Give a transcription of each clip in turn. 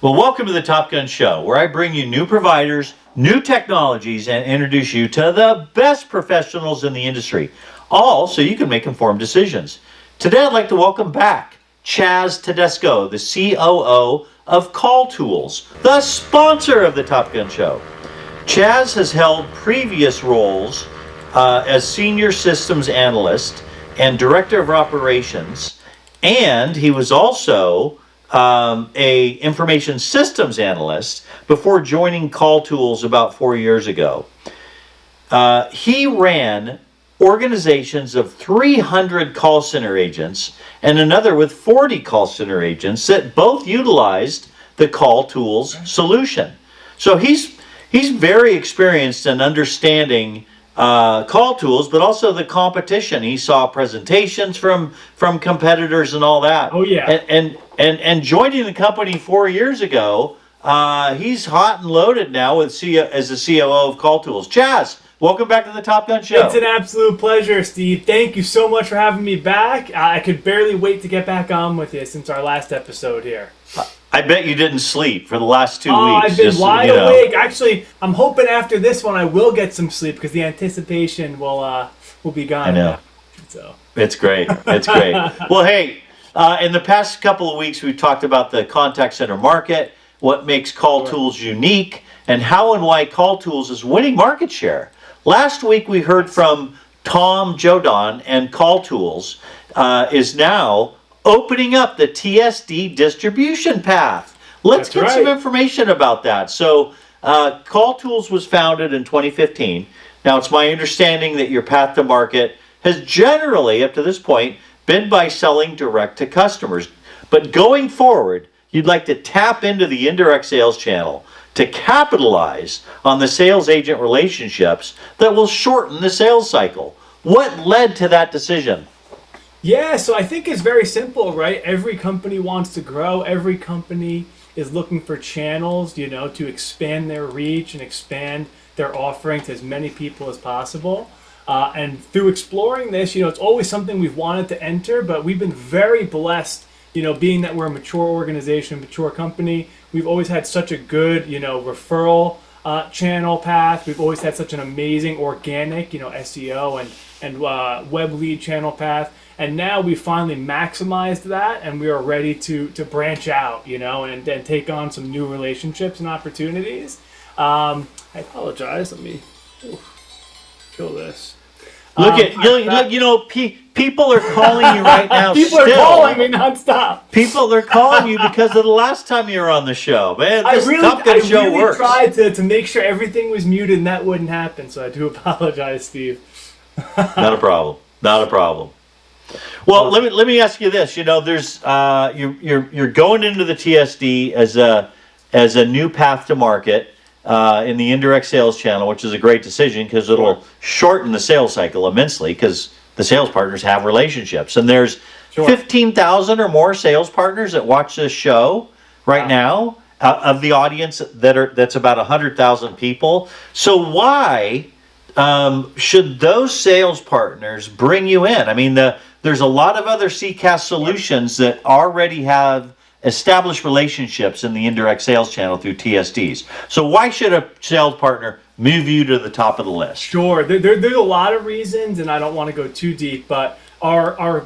Well, welcome to the Top Gun Show, where I bring you new providers, new technologies, and introduce you to the best professionals in the industry, all so you can make informed decisions. Today, I'd like to welcome back Chaz Tedesco, the COO of Call Tools, the sponsor of the Top Gun Show. Chaz has held previous roles as Senior Systems Analyst and Director of Operations, and he was also a Information Systems Analyst before joining Call Tools about 4 years ago. He ran organizations of 300 call center agents and another with 40 call center agents that both utilized the Call Tools solution. So he's very experienced in understanding Call Tools, but also the competition. He saw presentations from competitors and all that. Oh yeah. And joining the company 4 years ago, he's hot and loaded now as the COO of Call Tools. Chaz, welcome back to the Top Gun Show. It's an absolute pleasure, Steve. Thank you so much for having me back. I could barely wait to get back on with you since our last episode here. I bet you didn't sleep for the last 2 weeks. I've been wide awake. Actually, I'm hoping after this one I will get some sleep because the anticipation will be gone. I know. So It's great. It's great. Well, hey, in the past couple of weeks, we've talked about the contact center market, what makes Call Tools unique, and how and why Call Tools is winning market share. Last week, we heard from Tom Jodon, and Call Tools is now opening up the TSD distribution path. Let's get some information about that. So, Call Tools was founded in 2015. Now, it's my understanding that your path to market has generally, up to this point, been by selling direct to customers. But going forward, you'd like to tap into the indirect sales channel to capitalize on the sales agent relationships that will shorten the sales cycle. What led to that decision? yeah, so I think it's very simple, right? Every company wants to grow. Every company is looking for channels, to expand their reach and expand their offering to as many people as possible. And through exploring this, it's always something we've wanted to enter, but we've been very blessed, being that we're a mature organization, mature company. We've always had such a good, referral channel path. We've always had such an amazing organic, SEO and web lead channel path. And now we finally maximized that, and we are ready to branch out, and take on some new relationships and opportunities. I apologize. Let me kill this. People are calling you right now. People are calling me nonstop. People are calling you because of the last time you were on the show. Man, this Top Gun show really works. tried to make sure everything was muted, and that wouldn't happen. So I do apologize, Steve. Not a problem. Not a problem. Well, let me ask you this. There's you're going into the TSD as a new path to market in the indirect sales channel, which is a great decision because it'll shorten the sales cycle immensely because the sales partners have relationships. And there's 15,000 or more sales partners that watch this show right now of the audience that's about 100,000 people. So why should those sales partners bring you in? I mean, there's a lot of other CCaaS solutions that already have established relationships in the indirect sales channel through TSDs. So why should a sales partner move you to the top of the list? Sure, there's a lot of reasons, and I don't want to go too deep, but our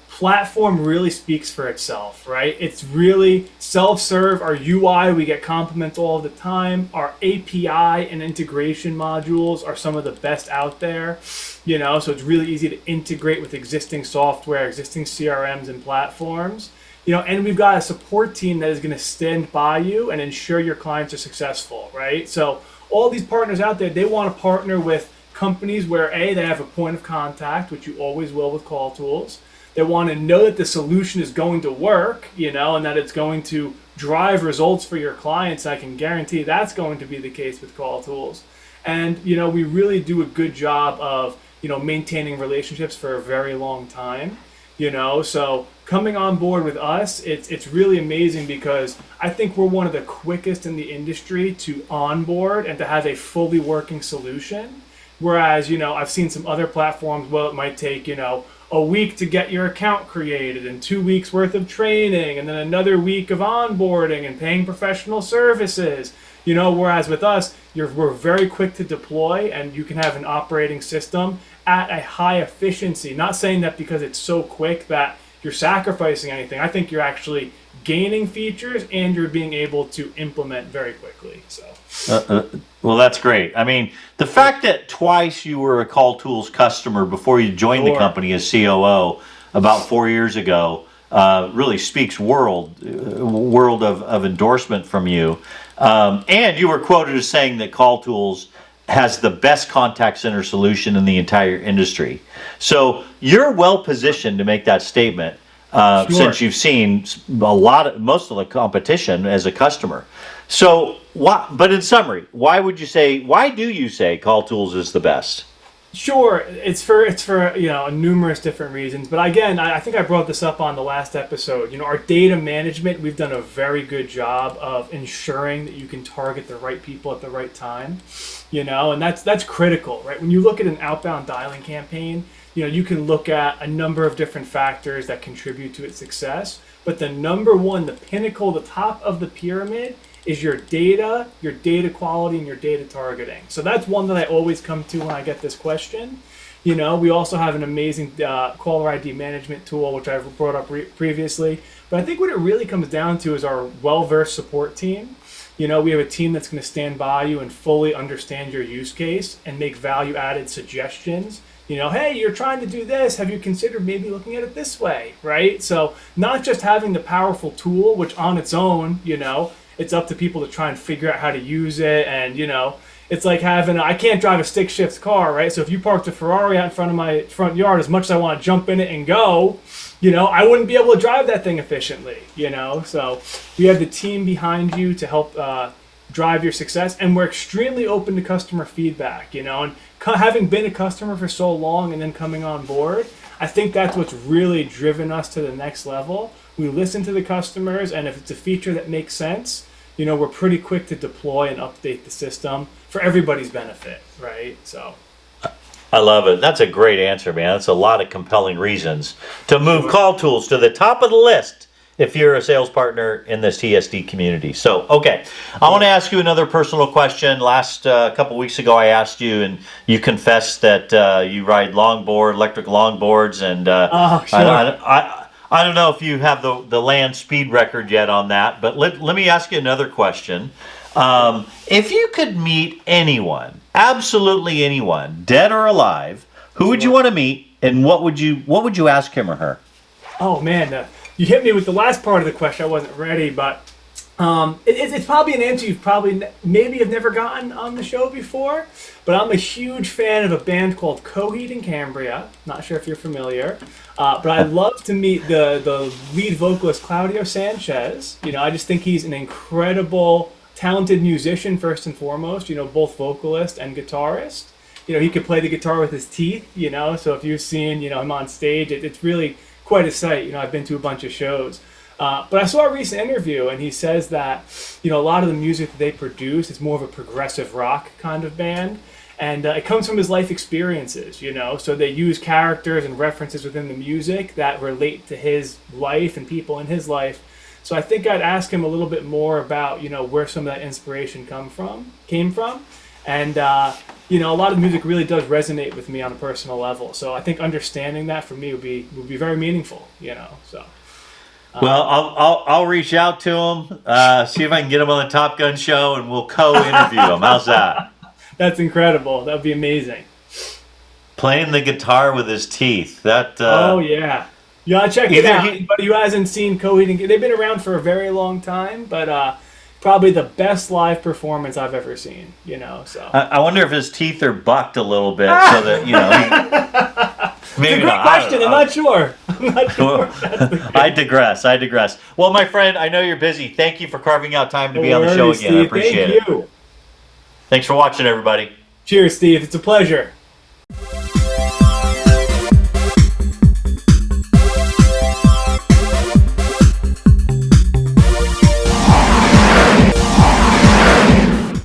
platform really speaks for itself, right? It's really self-serve. Our UI, we get compliments all the time. Our API and integration modules are some of the best out there, so it's really easy to integrate with existing software, existing CRMs and platforms. And we've got a support team that is going to stand by you and ensure your clients are successful, right? So all these partners out there, they want to partner with companies where they have a point of contact, which you always will with Call Tools. They want to know that the solution is going to work, and that it's going to drive results for your clients. I can guarantee that's going to be the case with Call Tools. And, we really do a good job of, maintaining relationships for a very long time. So coming on board with us, it's really amazing because I think we're one of the quickest in the industry to onboard and to have a fully working solution. Whereas, I've seen some other platforms, it might take, a week to get your account created and 2 weeks worth of training and then another week of onboarding and paying professional services. Whereas with us, we're very quick to deploy, and you can have an operating system at a high efficiency. Not saying that because it's so quick that you're sacrificing anything. I think you're actually gaining features and you're being able to implement very quickly. Well, that's great. I mean, the fact that twice you were a Call Tools customer before you joined the company as COO about 4 years ago really speaks world of endorsement from you. And you were quoted as saying that Call Tools has the best contact center solution in the entire industry. So you're well positioned to make that statement since you've seen most of the competition as a customer. So, but in summary, why do you say Call Tools is the best? Sure, it's for numerous different reasons. But again, I think I brought this up on the last episode. Our data management, we've done a very good job of ensuring that you can target the right people at the right time. And that's critical, right? When you look at an outbound dialing campaign, you can look at a number of different factors that contribute to its success. But the number one, the pinnacle, the top of the pyramid is your data quality, and your data targeting. So that's one that I always come to when I get this question. We also have an amazing caller ID management tool, which I've brought up previously. But I think what it really comes down to is our well-versed support team. We have a team that's going to stand by you and fully understand your use case and make value-added suggestions. Hey, you're trying to do this. Have you considered maybe looking at it this way, right? So not just having the powerful tool, which on its own, it's up to people to try and figure out how to use it. And, it's like I can't drive a stick shift car, right? So if you parked a Ferrari out in front of my front yard, as much as I want to jump in it and go, I wouldn't be able to drive that thing efficiently, So we have the team behind you to help drive your success. And we're extremely open to customer feedback, and having been a customer for so long and then coming on board, I think that's what's really driven us to the next level. We listen to the customers, and if it's a feature that makes sense, we're pretty quick to deploy and update the system for everybody's benefit, right? So I love it. That's a great answer, man. That's a lot of compelling reasons to move Call Tools to the top of the list if you're a sales partner in this TSD community. So, okay, I want to ask you another personal question. Last couple weeks ago, I asked you, and you confessed that you ride electric longboards, and sure. I don't know if you have the land speed record yet on that, but let me ask you another question. If you could meet anyone, absolutely anyone, dead or alive, who would you want to meet, and what would you ask him or her? Oh man, you hit me with the last part of the question. I wasn't ready, but it's probably an answer you've maybe have never gotten on the show before. But I'm a huge fan of a band called Coheed and Cambria. Not sure if you're familiar, but I'd love to meet the lead vocalist Claudio Sanchez. I just think he's an incredible, talented musician first and foremost. Both vocalist and guitarist. He could play the guitar with his teeth. So if you've seen him on stage, it's really quite a sight. I've been to a bunch of shows. But I saw a recent interview, and he says that, a lot of the music that they produce is more of a progressive rock kind of band. And it comes from his life experiences, So they use characters and references within the music that relate to his life and people in his life. So I think I'd ask him a little bit more about, where some of that inspiration came from. And, a lot of music really does resonate with me on a personal level. So I think understanding that for me would be very meaningful, so. Well, I'll reach out to him, see if I can get him on the Top Gun show, and we'll co-interview him. How's that? That's incredible. That would be amazing. Playing the guitar with his teeth. Oh yeah. You gotta check it out. Anybody who hasn't seen Coheed and they've been around for a very long time, but probably the best live performance I've ever seen. So. I wonder if his teeth are bucked a little bit so that maybe it's a great question. I'm not sure. I digress. Well, my friend, I know you're busy. Thank you for carving out time to be on the show again. Steve. I appreciate it. Thank you. Thanks for watching, everybody. Cheers, Steve. It's a pleasure.